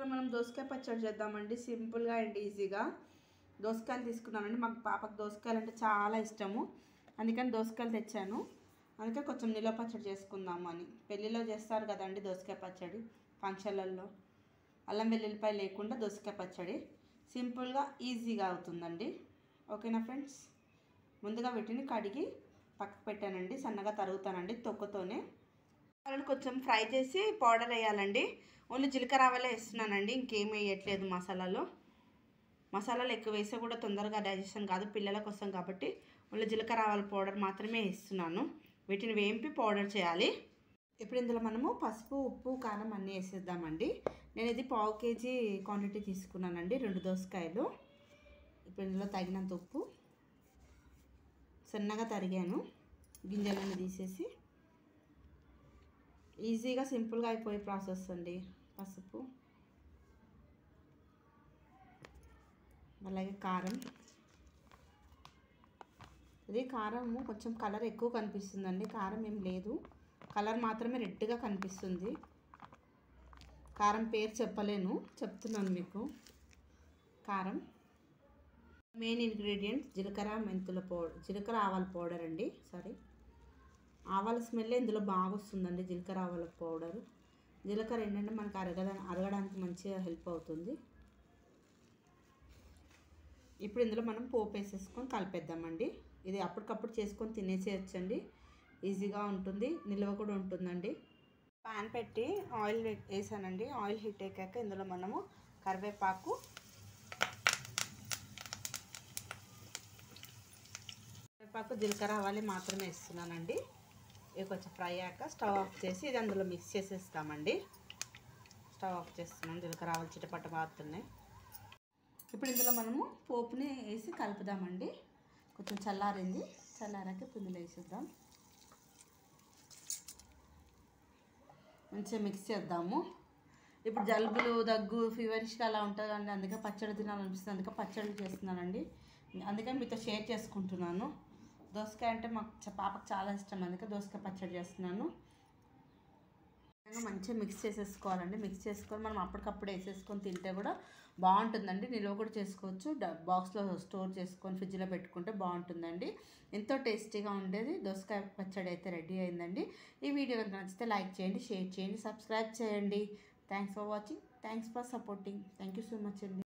ఇవాళ మనం దోసకాయ పచ్చడి చేద్దామండి. సింపుల్గా అండ్ ఈజీగా దోసకాయలు తీసుకున్నానండి. మాకు పాపకు దోసకాయలు అంటే చాలా ఇష్టము, అందుకని దోసకాయలు తెచ్చాను. అందుకే కొంచెం నిల్వ పచ్చడి చేసుకుందాము అని. పెళ్ళిలో చేస్తారు కదండి దోసకాయ పచ్చడి, ఫంక్షన్లలో అల్లం వెల్లుల్లిపాయ లేకుండా దోసకాయ పచ్చడి సింపుల్గా ఈజీగా అవుతుందండి. ఓకేనా ఫ్రెండ్స్, ముందుగా వీటిని కడిగి పక్కకు పెట్టానండి. సన్నగా తరుగుతానండి తొక్కతోనే. వాళ్ళని కొంచెం ఫ్రై చేసి పౌడర్ వేయాలండి. ఓన్లీ జీలకర్ర ఆవాలే వేస్తున్నానండి, ఇంకేం వేయట్లేదు. మసాలాలు ఎక్కువ వేస్తే కూడా తొందరగా డైజెషన్ కాదు పిల్లల కోసం, కాబట్టి ఓన్లీ జీలకర్ర ఆవాల పౌడర్ మాత్రమే వేస్తున్నాను. వీటిని వేంపి పౌడర్ చేయాలి. ఇప్పుడు ఇందులో మనము పసుపు, ఉప్పు, కారం అన్నీ వేసేద్దామండి. నేను ఇది 1/2 kg క్వాంటిటీ తీసుకున్నానండి, 2 దోసకాయలు. ఇప్పుడు ఇందులో తగినంత ఉప్పు, సన్నగా తరిగాను, గింజలన్నీ తీసేసి. ఈజీగా సింపుల్గా అయిపోయే ప్రాసెస్ అండి. పసుపు, అలాగే కారం. ఇది కారము కొంచెం కలర్ ఎక్కువ కనిపిస్తుందండి, కారం ఏం లేదు, కలర్ మాత్రమే రెడ్గా కనిపిస్తుంది. కారం పేరు చెప్పలేను, చెప్తున్నాను మీకు. కారం, మెయిన్ ఇంగ్రీడియంట్ జీలకర్ర ఆవాల పౌడర్ అండి. ఆవాల స్మెల్ ఇందులో బాగా వస్తుందండి, జీలకర్ర ఆవాల పౌడర్. జీలకర్ర ఏంటంటే మనకు అరగడానికి మంచిగా హెల్ప్ అవుతుంది. ఇప్పుడు ఇందులో మనం పోపు వేసేసుకొని కలిపేద్దామండి. ఇది అప్పటికప్పుడు చేసుకొని తినేసేయచ్చండి, ఈజీగా ఉంటుంది, నిల్వ కూడా ఉంటుందండి. పాన్ పెట్టి ఆయిల్ వేసానండి. ఆయిల్ హీట్ అయ్యాక ఇందులో మనము కరివేపాకు, జీలకర్ర ఆవాలు మాత్రమే వేస్తున్నానండి. ఇవి కొంచెం ఫ్రై అయ్యాక స్టవ్ ఆఫ్ చేసి ఇది అందులో మిక్స్ చేసేస్తామండి. స్టవ్ ఆఫ్ చేస్తున్నాం, జీలకర్ర ఆవాలు చిటపట మారుతున్నాయి. ఇప్పుడు ఇందులో మనము పోపుని వేసి కలుపుదామండి. కొంచెం చల్లారాక ఇందులో వేసేద్దాం. మంచిగా మిక్స్ చేద్దాము. ఇప్పుడు జలుబులు, దగ్గు, ఫీవరిష్గా అలా ఉంటుంది అండి, అందుకే పచ్చడి తినాలనిపిస్తుంది, అందుకే పచ్చడి చేస్తున్నానండి. అందుకని మీతో షేర్ చేసుకుంటున్నాను. దోసకాయ అంటే పాపకు చాలా ఇష్టం, అందుకే దోసకాయ పచ్చడి చేస్తున్నాను. మంచిగా మిక్స్ చేసేసుకోవాలండి. మిక్స్ చేసుకొని మనం అప్పటికప్పుడు వేసేసుకొని తింటే కూడా బాగుంటుందండి. నిల్వ కూడా చేసుకోవచ్చు, బాక్స్లో స్టోర్ చేసుకొని ఫ్రిడ్జ్లో పెట్టుకుంటే బాగుంటుందండి. ఎంతో టేస్టీగా ఉండేది దోసకాయ పచ్చడి అయితే రెడీ అయిందండి. ఈ వీడియో కనుక నచ్చితే లైక్ చేయండి, షేర్ చేయండి, సబ్స్క్రైబ్ చేయండి. Thanks for watching, thanks for supporting. Thank you so much అండి.